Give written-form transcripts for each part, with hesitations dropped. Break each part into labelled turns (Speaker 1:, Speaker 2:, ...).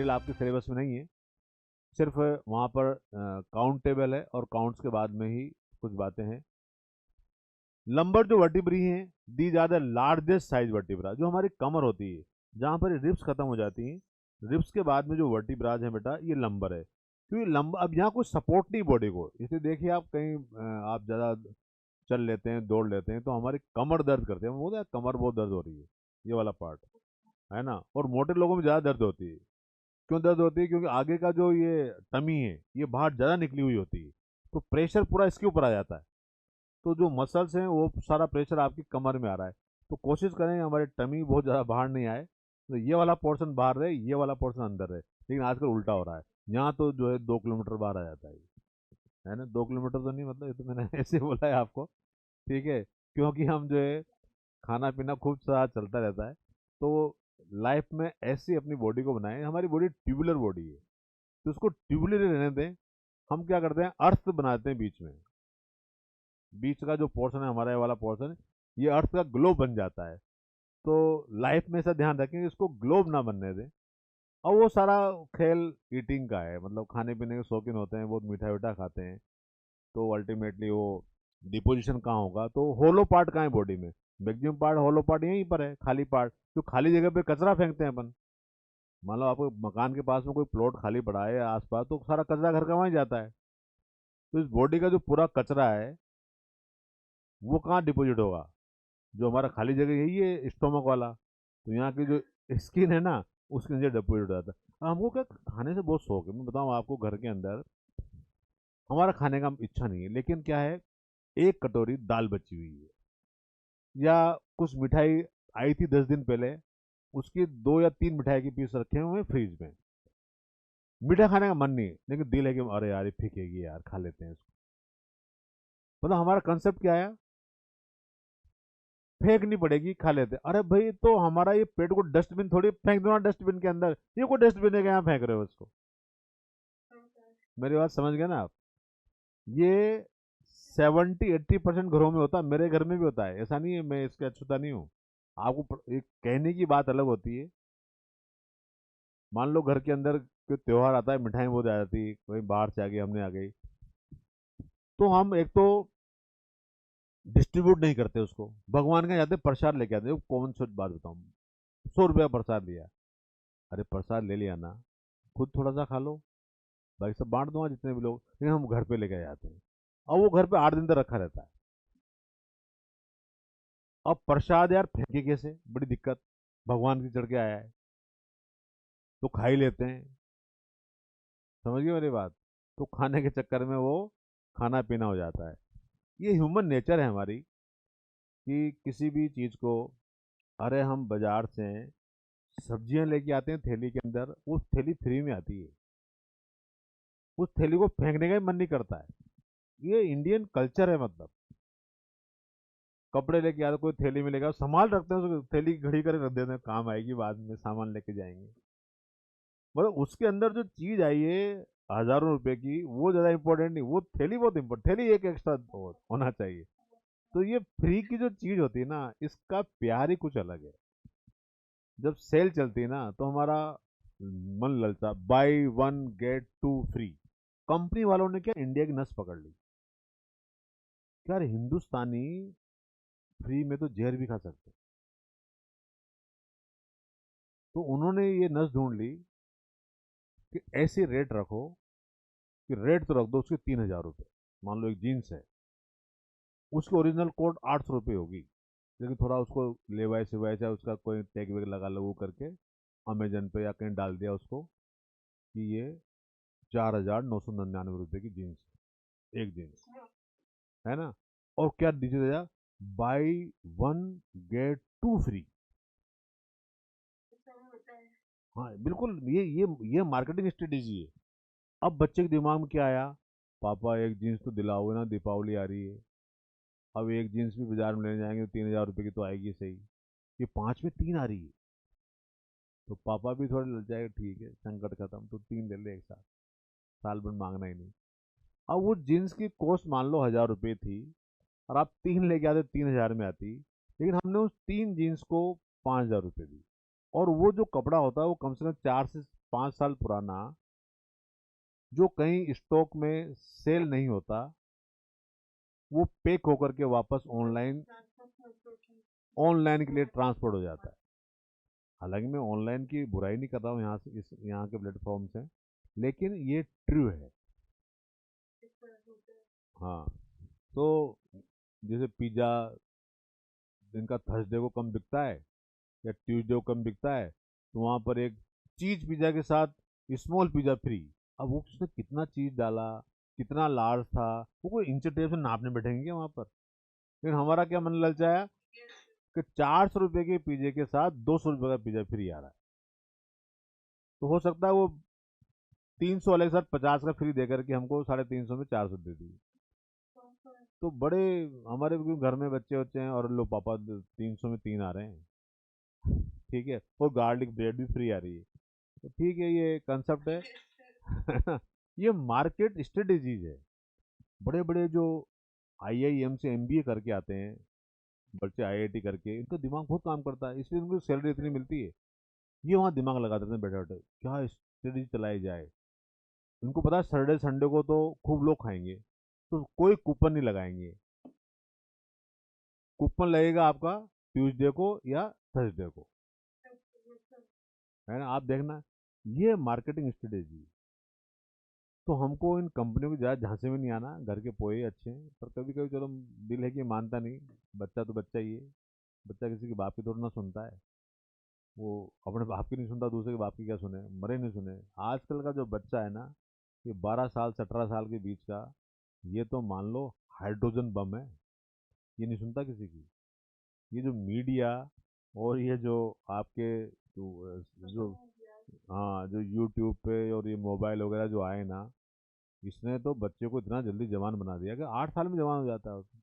Speaker 1: Material आपके syllabus में नहीं है, सिर्फ वहाँ पर काउंट टेबल है और काउंट्स के बाद में ही कुछ बातें हैं। लंबर जो वर्टिब्री हैं, these are the largest size vertebra, जो हमारी कमर होती है जहाँ पर रिब्स खत्म हो जाती हैं, रिब्स के बाद में जो वर्टिब्राज हैं बेटा ये लंबर है। क्योंकि लंबर अब यहाँ कोई सपोर्ट नहीं बॉडी को, इसलिए देखिए आप कहीं आप ज़्यादा चल लेते हैं दौड़ लेते हैं तो हमारी कमर दर्द करते हैं, हम बोलते हैं कमर बहुत दर्द हो रही है, ये वाला पार्ट है ना। और मोटे लोगों में ज़्यादा दर्द होती है। क्यों दर्द होती है? क्योंकि आगे का जो ये टमी है ये बाहर ज़्यादा निकली हुई होती है, तो प्रेशर पूरा इसके ऊपर आ जाता है, तो जो मसल्स हैं वो सारा प्रेशर आपकी कमर में आ रहा है। तो कोशिश करें हमारे टमी बहुत ज़्यादा बाहर नहीं आए, तो ये वाला पोर्शन बाहर रहे, ये वाला पोर्शन अंदर रहे। लेकिन आजकल उल्टा हो रहा है, यहाँ तो जो है 2 किलोमीटर बाहर आ जाता है ना। 2 किलोमीटर तो नहीं, मतलब ये तो मैंने ऐसे बोला है आपको, ठीक है। क्योंकि हम जो है खाना पीना खूब सारा चलता रहता है, तो लाइफ में ऐसी अपनी बॉडी को बनाएं, हमारी बॉडी ट्यूबुलर बॉडी है, तो उसको ट्यूबुलर रहने दें। हम क्या करते हैं, अर्थ बनाते हैं बीच में, बीच का जो पोर्शन है हमारा ये वाला पोर्शन, ये अर्थ का ग्लोब बन जाता है। तो लाइफ में ऐसा ध्यान रखें कि इसको ग्लोब ना बनने दें। और वो सारा खेल ईटिंग का है, मतलब खाने पीने के शौकीन होते हैं, बहुत मीठा वीठा खाते हैं, तो अल्टीमेटली वो डिपोजिशन कहाँ होगा, तो होलो पार्ट कहाँ है बॉडी में, मैक्सिमम पार्ट होलो पार्ट यहीं पर है, खाली पार्ट। तो खाली जगह पे कचरा फेंकते हैं अपन, मान लो आपको मकान के पास में कोई प्लॉट खाली पड़ा है आसपास, तो सारा कचरा घर का वहीं जाता है। तो इस बॉडी का जो पूरा कचरा है वो कहाँ डिपोजिट होगा, जो हमारा खाली जगह यही है स्टोमक वाला, तो यहाँ की जो स्किन है ना उसके नीचे डिपोजिट हो जाता है। हमको क्या खाने से बहुत शौक है, मैं बताऊँ आपको, घर के अंदर हमारा खाने का इच्छा नहीं है, लेकिन क्या है, एक कटोरी दाल बची हुई है या कुछ मिठाई आई थी 10 दिन पहले, उसकी 2 या 3 मिठाई के पीस रखे हुए हैं फ्रिज में, मीठा खाने का मन नहीं है, लेकिन दिल है कि अरे यार ये फेंकेगी यार, खा लेते हैं इसको। मतलब हमारा कंसेप्ट क्या है, फेंकनी पड़ेगी खा लेते हैं। अरे भाई तो हमारा ये पेट को डस्टबिन थोड़ी फेंक दो ना, डस्टबिन के अंदर, ये कोई डस्टबिन है क्या यहाँ फेंक रहे हो उसको? मेरी बात समझ गए ना आप? ये 70-80% घरों में होता है, मेरे घर में भी होता है, ऐसा नहीं है मैं इसका अछूता नहीं हूँ। आपको एक कहने की बात अलग होती है। मान लो घर के अंदर कोई त्योहार आता है, मिठाई बहुत आ जाती है, कोई बाहर से आ गई हमने आ गई, तो हम एक तो डिस्ट्रीब्यूट नहीं करते उसको, भगवान के जाते प्रसाद लेके आते हैं। कॉमन सी बात बताऊँ, 100 रुपया प्रसाद लिया, अरे प्रसाद ले लिया ना, खुद थोड़ा सा खा लो, भाई सब बांट दूंगा जितने भी लोग, लेकिन हम घर पे लेके जाते हैं और वो घर पे 8 दिन तक रखा रहता है। अब प्रसाद यार फेंके कैसे, बड़ी दिक्कत, भगवान की चढ़ के आया है तो खा ही लेते हैं, समझ गए मेरी बात? तो खाने के चक्कर में वो खाना पीना हो जाता है। ये ह्यूमन नेचर है हमारी कि किसी भी चीज़ को, अरे हम बाजार से सब्जियां लेके आते हैं थैली के अंदर, वो थैली फ्री में आती है, उस थैली को फेंकने का ही मन नहीं करता है। ये इंडियन कल्चर है, मतलब कपड़े लेके आते कोई थैली में लेके संभाल रखते हैं, उसको थैली की घड़ी करके रख देते हैं, काम आएगी बाद में, सामान लेके जाएंगे। मतलब उसके अंदर जो चीज आई है हजारों रुपए की, वो ज्यादा इंपॉर्टेंट नहीं, वो थैली बहुत इंपॉर्टेंट, थैली एक एक्स्ट्रा होना चाहिए। तो ये फ्री की जो चीज होती है ना, इसका प्यार ही कुछ अलग है। जब सेल चलती है ना तो हमारा मन ललचा, buy one get two free. कंपनी वालों ने क्या इंडिया की नस पकड़ ली, क्या हिंदुस्तानी फ्री में तो जहर भी खा सकते, तो उन्होंने ये नस ढूंढ ली कि ऐसे रेट रखो कि रेट तो रख दो उसके 3,000 रुपये। मान लो एक जीन्स है, उसकी ओरिजिनल कोट 800 रुपये होगी, लेकिन थोड़ा उसको लेवाई सिवाई चाहे उसका कोई टैग वैग लगा लगू करके अमेजन पे या कहीं डाल दिया उसको कि ये 4,999 रुपये की जीन्स है, एक जीन्स, है ना। और क्या दीजिए भैया, buy one get two free. हाँ बिल्कुल, ये मार्केटिंग स्ट्रेटेजी है। अब बच्चे के दिमाग में क्या आया, पापा एक जीन्स तो दिलाओगे ना, दीपावली आ रही है, अब एक जीन्स भी बाजार में लेने जाएंगे तो 3,000 रुपये की तो आएगी सही, ये 5 में 3 आ रही है, तो पापा भी थोड़े लग जाएगा, ठीक है संकट खत्म, तो 3 ले ले एक साथ, साल भर मांगना ही नहीं। अब वो जीन्स की कॉस्ट मान लो 1,000 रुपये थी, और आप 3 लेके आते 3,000 में आती, लेकिन हमने उस 3 जीन्स को 5,000 रुपये दी, और वो जो कपड़ा होता है वो कम से कम 4 से 5 साल पुराना, जो कहीं स्टॉक में सेल नहीं होता, वो पैक होकर के वापस ऑनलाइन ऑनलाइन के लिए ट्रांसपोर्ट हो जाता है। हालांकि मैं ऑनलाइन की बुराई नहीं कर रहा हूँ यहाँ से, इस यहाँ के प्लेटफॉर्म से, लेकिन ये ट्रू है। हाँ, तो जैसे पिज्ज़ा जिनका थर्सडे को कम बिकता है या ट्यूसडे को कम बिकता है, तो वहाँ पर एक चीज पिज्ज़ा के साथ स्मॉल पिज्ज़ा फ्री। अब वो उसने कितना चीज डाला, कितना लार्ज था, वो कोई इंच टेप से नापने बैठेंगे क्या वहाँ पर? लेकिन हमारा क्या मन ललचाया कि 400 रुपए के पिज्जे के साथ 200 रुपए का पिज्जा फ्री आ रहा है। तो हो सकता है वो 300 वाले के साथ 50 का फ्री देकर के हमको 350 में 400 दे दी। तो बड़े, हमारे भी घर में बच्चे बच्चे हैं और लो पापा 300 में 3 आ रहे हैं। ठीक है, और गार्लिक ब्रेड भी फ्री आ रही है। तो ठीक है, ये कंसेप्ट है। ये मार्केट स्ट्रेटेजीज है। बड़े बड़े जो आईआईएम से एमबीए करके आते हैं बच्चे, आईआईटी करके, इनका दिमाग बहुत काम करता है, इसलिए उनको सैलरी इतनी मिलती है। ये वहाँ दिमाग लगा देते हैं बैठे बैठे, क्या स्ट्रेटेजी चलाई जाए। उनको पता है सैटरडे संडे को तो खूब लोग खाएंगे, तो कोई कूपन नहीं लगाएंगे। कूपन लगेगा आपका ट्यूसडे को या थर्सडे को, है ना? आप देखना, ये मार्केटिंग स्ट्रेटेजी। तो हमको इन कंपनियों की ज़्यादा झांसे में नहीं आना। घर के पोहे अच्छे हैं, पर कभी कभी चलो दिल है कि मानता नहीं। बच्चा तो बच्चा ही है, बच्चा किसी के बाप की थोड़ी ना सुनता है। वो अपने बाप की नहीं सुनता, दूसरे के बाप की क्या सुने, मरे नहीं सुने। आजकल का जो बच्चा है ना, ये 12 साल से 18 साल के बीच का, ये तो मान लो हाइड्रोजन बम है। ये नहीं सुनता किसी की। ये जो मीडिया और ये जो आपके जो हाँ, जो यूट्यूब पे और ये मोबाइल वगैरह जो आए ना, इसने तो बच्चे को इतना जल्दी जवान बना दिया कि 8 साल में जवान हो जाता है उसमें।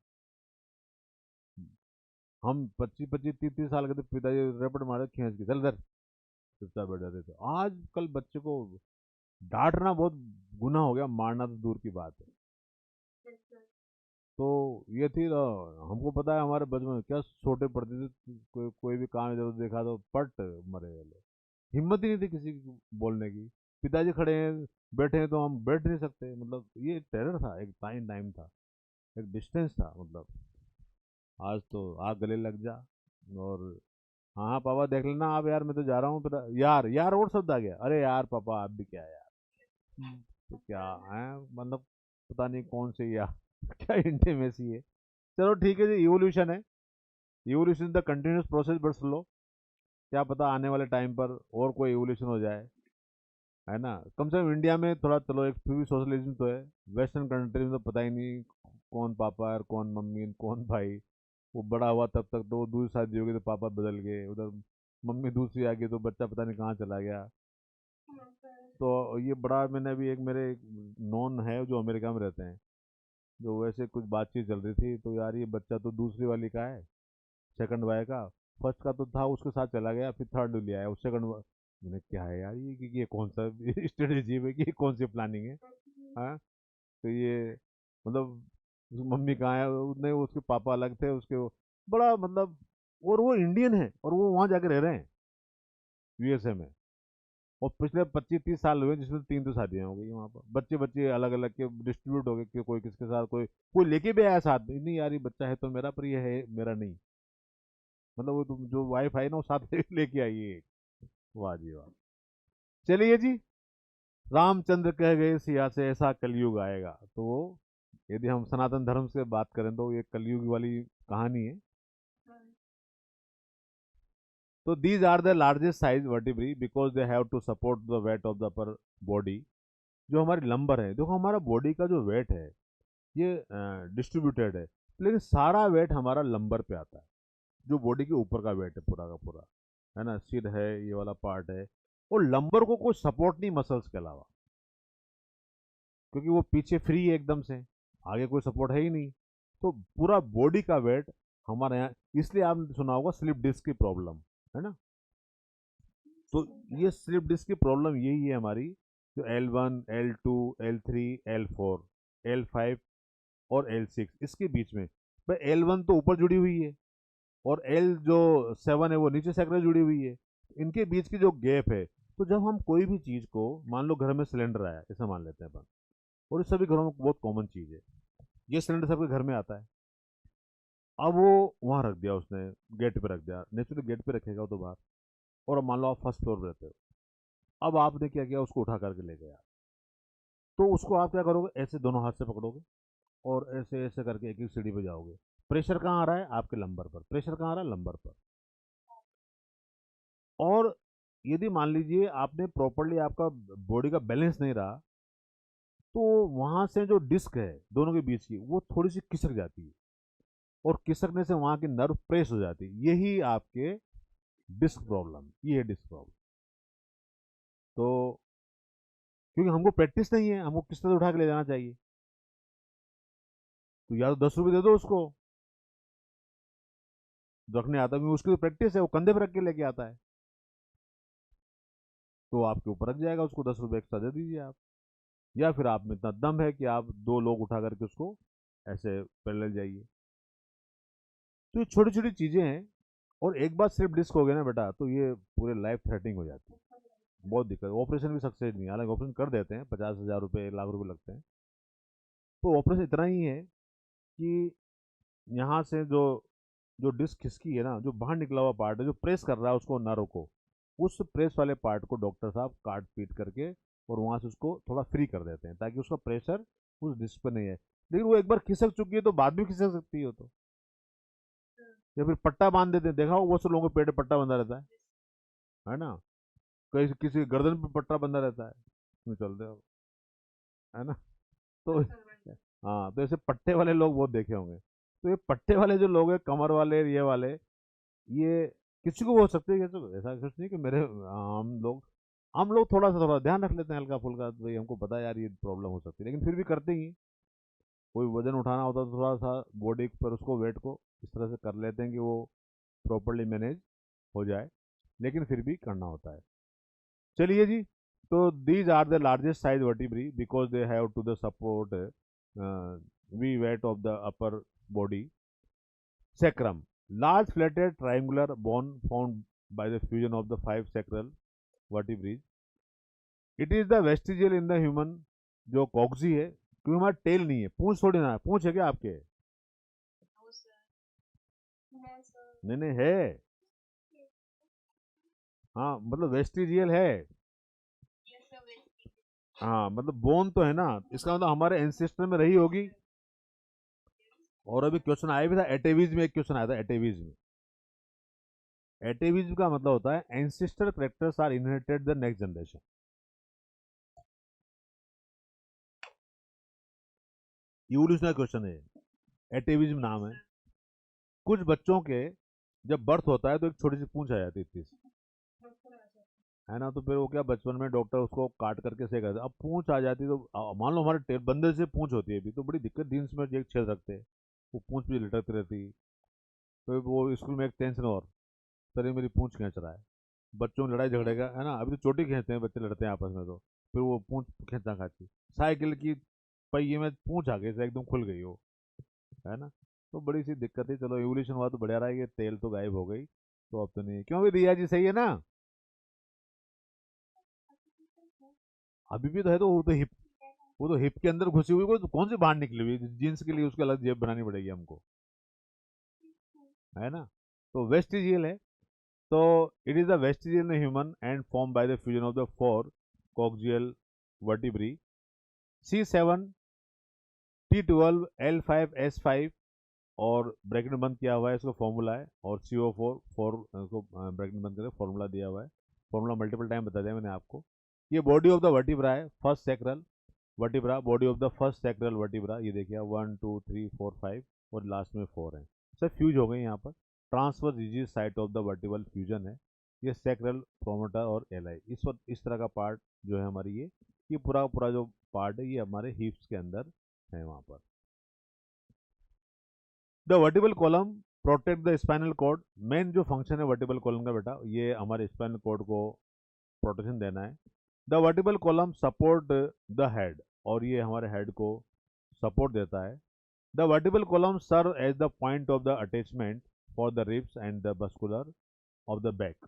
Speaker 1: हम 25 25 30 30 साल के थे, पिताजी रपट मारे खींच के चल इधर, चुपचाप बैठ जाते थे। आजकल बच्चे को डांटना बहुत गुनाह हो गया, मारना तो दूर की बात है। तो ये थी हमको पता है हमारे बचपन में क्या छोटे पड़ते थे, कोई भी काम इधर उधर देखा तो पट मरे वाले। हिम्मत ही नहीं थी किसी की बोलने की। पिताजी खड़े हैं, बैठे हैं, तो हम बैठ नहीं सकते। मतलब ये टेरर था, एक टाइम टाइम था, एक डिस्टेंस था। मतलब आज तो आग गले लग जा, और हाँ हाँ पापा देख लेना आप, यार मैं तो जा रहा हूँ, फिर यार यार और शब्द आ गया, अरे यार पापा आप भी क्या यार। तो क्या है, मतलब पता नहीं कौन से यार। क्या इंटीमेसी है। चलो ठीक है जी, इवोल्यूशन है। Evolution the continuous process but slow. क्या पता आने वाले टाइम पर और कोई इवोल्यूशन हो जाए, है ना? कम से कम इंडिया में थोड़ा चलो एक फिर भी सोशलिज्म तो है। वेस्टर्न कंट्रीज में तो पता ही नहीं कौन पापा है और कौन मम्मी कौन भाई। वो बड़ा हुआ तब तक तो वो दूसरी शादी हो गई तो पापा बदल गए, उधर मम्मी दूसरी आ गई तो बच्चा पता नहीं कहाँ चला गया। तो ये बड़ा, मैंने अभी एक मेरे नॉन है जो अमेरिका में रहते हैं, जो वैसे कुछ बातचीत चल रही थी, तो यार ये बच्चा तो दूसरी वाली का है, सेकंड वाई का। फर्स्ट का तो था उसके साथ चला गया, फिर थर्ड ले आया, उस सेकंड। मैंने क्या है यार ये कौन सा स्ट्रेटेजी है, कि ये कौन सी प्लानिंग है? हाँ, तो ये मतलब उसकी मम्मी कहाँ है, उसने उसके पापा अलग थे उसके बड़ा मतलब। और वो इंडियन है और वो वहाँ जाके रह रहे हैं, यूएसए में। और पिछले 25 30 साल हुए जिसमें 3 तो शादियां हो गई वहाँ पर, बच्चे बच्चे अलग अलग के डिस्ट्रीब्यूट हो गए कि कोई किसके साथ, कोई कोई लेके भी आया साथ में, नहीं यार ये बच्चा है तो मेरा, पर ये है मेरा नहीं। मतलब वो जो वाइफ आई ना वो साथ लेके आई है एक। वाह जी वाह। चलिए जी, रामचंद्र कह गए सिया से ऐसा कलयुग आएगा। तो वो, यदि हम सनातन धर्म से बात करें तो ये कलयुग वाली कहानी है। तो these are the largest size vertebrae because they have to support the weight of the upper body. जो हमारी लंबर है, देखो हमारा बॉडी का जो वेट है ये डिस्ट्रीब्यूटेड है, लेकिन सारा वेट हमारा लंबर पे आता है। जो बॉडी के ऊपर का वेट है पूरा का पूरा, है ना, सिर है, ये वाला पार्ट है। और लंबर को कोई सपोर्ट नहीं मसल्स के अलावा, क्योंकि वो पीछे फ्री है एकदम से, आगे कोई सपोर्ट है ही नहीं। तो पूरा बॉडी का वेट हमारे यहाँ, इसलिए आपने सुना होगा स्लिप डिस्क की प्रॉब्लम, है ना? तो ये स्लिप डिस्क की प्रॉब्लम यही है हमारी, जो L1 L2 L3 L4 L5 और L6 इसके बीच में। पर L1 तो ऊपर जुड़ी हुई है, और L जो 7 है वो नीचे सैकड़े जुड़ी हुई है। इनके बीच की जो गैप है, तो जब हम कोई भी चीज को, मान लो घर में सिलेंडर आया ऐसा मान लेते हैं अपन, और ये सभी घरों में बहुत कॉमन चीज है, ये सिलेंडर सबके घर में आता है। अब वो वहां रख दिया उसने, गेट पे रख दिया, नेचुरली गेट पे रखेगा वो तो बाहर, और अब मान लो आप फर्स्ट फ्लोर पे रहते हो, अब आपने क्या किया, उसको उठा करके ले गया, तो उसको आप क्या करोगे, ऐसे दोनों हाथ से पकड़ोगे और ऐसे ऐसे करके एक एक सीढ़ी पे जाओगे। प्रेशर कहाँ आ रहा है, आपके लंबर पर, प्रेशर कहाँ आ रहा है, लंबर पर। और यदि मान लीजिए आपने प्रॉपरली, आपका बॉडी का बैलेंस नहीं रहा, तो वहां से जो डिस्क है दोनों के बीच की, वो थोड़ी सी खिसक जाती है, और खिसकने से वहां की नर्व प्रेस हो जाती है, यही आपके डिस्क प्रॉब्लम, ये है डिस्क प्रॉब्लम। तो क्योंकि हमको प्रैक्टिस नहीं है, हमको किस तरह उठा के ले जाना चाहिए, तो या तो 10 रुपये दे दो उसको, रखने आता है, क्योंकि उसकी तो प्रैक्टिस है, वो कंधे पर रख के लेके आता है, तो आपके ऊपर रख जाएगा, उसको 10 रुपये एक्स्ट्रा दे दीजिए आप। या फिर आप में इतना दम है कि आप 2 लोग उठा करके उसको ऐसे पैरेलल जाइए। तो ये छोटी छोटी चीजें हैं, और एक बार सिर्फ डिस्क हो गया ना बेटा, तो ये पूरे लाइफ थ्रेटनिंग हो जाती है, बहुत दिक्कत। ऑपरेशन भी सक्सेस नहीं, हालांकि ऑपरेशन कर देते हैं, 50,000 रुपये 1 लाख रुपये लगते हैं, तो ऑपरेशन इतना ही है कि यहाँ से जो जो डिस्क खिसकी है ना, जो बाहर निकला हुआ पार्ट है, जो प्रेस कर रहा है उसको, नर्व को, उस प्रेस वाले पार्ट को डॉक्टर साहब काट पीट करके और वहां से उसको थोड़ा फ्री कर देते हैं, ताकि उसका प्रेशर उस डिस्क पे नहीं है। लेकिन वो एक बार खिसक चुकी है तो बाद में खिसक सकती है, तो या फिर पट्टा बांध देते हैं, देखा हो वो सब लोगों के पेट में पट्टा बंधा रहता है ना, कहीं किसी के गर्दन पे पट्टा बंधा रहता है, नहीं चलते हो, है ना। तो हाँ, तो ऐसे पट्टे वाले लोग बहुत देखे होंगे। तो ये पट्टे वाले जो लोग हैं, कमर वाले, ये वाले, ये किसी को हो सकते हैं, किसी को, ऐसा कुछ नहीं कि मेरे, हम लोग थोड़ा ध्यान रख लेते हैं हल्का फुल्का, तो भाई हमको पता है यार ये प्रॉब्लम हो सकती है, लेकिन फिर भी करते ही। कोई वजन उठाना होता है तो थोड़ा सा बॉडी पर उसको, वेट को इस तरह से कर लेते हैं कि वो प्रॉपरली मैनेज हो जाए, लेकिन फिर भी करना होता है। चलिए जी, तो these are the largest size vertebrae because they have to the support we weight of the upper body. Sacrum, large flatted triangular bone found by the fusion of the 5 sacral vertebrae. It is the vestigial in the human, जो कॉक्सी है, क्योंकि हमारा tell नहीं है, पूंछ थोड़ी ना है, पूंछ है क्या आपके, नहीं नहीं है, हाँ मतलब वेस्टिजियल है, हाँ मतलब बोन तो है ना, इसका मतलब हमारे एंसेस्टर में रही होगी। और अभी क्वेश्चन आया भी था एटेविज में, एक क्वेश्चन आया था एटेविज में। एटेविज का मतलब होता है ancestor characters are inherited the next generation. Evolutionary question है, एटेविज्म नाम है। कुछ बच्चों के जब बर्थ होता है तो एक छोटी सी पूंछ आ जाती है इतनी सी, है ना, तो फिर वो क्या, बचपन में डॉक्टर उसको काट करके सही करते, अब पूंछ आ जाती है तो मान लो हमारे बंदे से पूंछ होती है अभी, तो बड़ी दिक्कत, जीन्स में एक छेद रखते हैं, वो पूंछ भी लटकती रहती है, तो वो स्कूल में एक टेंशन, और सर ये मेरी पूंछ खींच रहा है, बच्चों में लड़ाई झगड़े का, है ना, अभी तो चोटी खींचते हैं बच्चे, लड़ते हैं आपस में, तो फिर वो पूंछ खींचना खाती, साइकिल की पहिए में पूंछ आ गई, एकदम खुल गई वो, है ना। तो बड़ी सी दिक्कत है, चलो एवोल्यूशन हुआ तो बढ़िया रहा है, तेल तो गायब हो गई, तो अब तो नहीं, क्यों भी रिया जी सही है ना, अभी भी तो है, तो वो तो हिप के अंदर घुसी हुई, तो कौन सी बाहर निकली हुई, जीन्स के लिए उसकी अलग जेब बनानी पड़ेगी हमको, है ना। तो वेस्टिजियल है, तो it is the vestigial in human and form by the fusion of the 4 coxal vertebrae, C7 T12 L5 S5, और ब्रैकेट में बंद किया हुआ है, इसका फॉर्मूला है, और CO4 इसको ब्रैकेट में बंद करके फॉर्मूला दिया हुआ है, फॉर्मूला मल्टीपल टाइम बता दिया मैंने आपको। ये बॉडी ऑफ द वर्टिब्रा है, first sacral vertebra, body of the first sacral vertebra, ये देखिए 1 2 3 4 5, और लास्ट में 4 है, सब फ्यूज हो गए यहाँ पर, transfer rigid site of the vertebral fusion है, ये सैक्रल प्रोमोटर और एलाई, इस वक्त इस तरह का पार्ट जो है हमारी, ये पूरा पूरा जो पार्ट है, ये हमारे हिप्स के अंदर है वहाँ पर। The vertebral column protect the spinal cord, main जो फंक्शन है वर्टिबल कॉलम का बेटा, ये हमारे स्पाइनल कॉर्ड को प्रोटेक्शन देना है। The vertebral column support the head, और ये हमारे हेड को सपोर्ट देता है। The vertebral column serve as the point of the attachment for the ribs and the muscular of the back,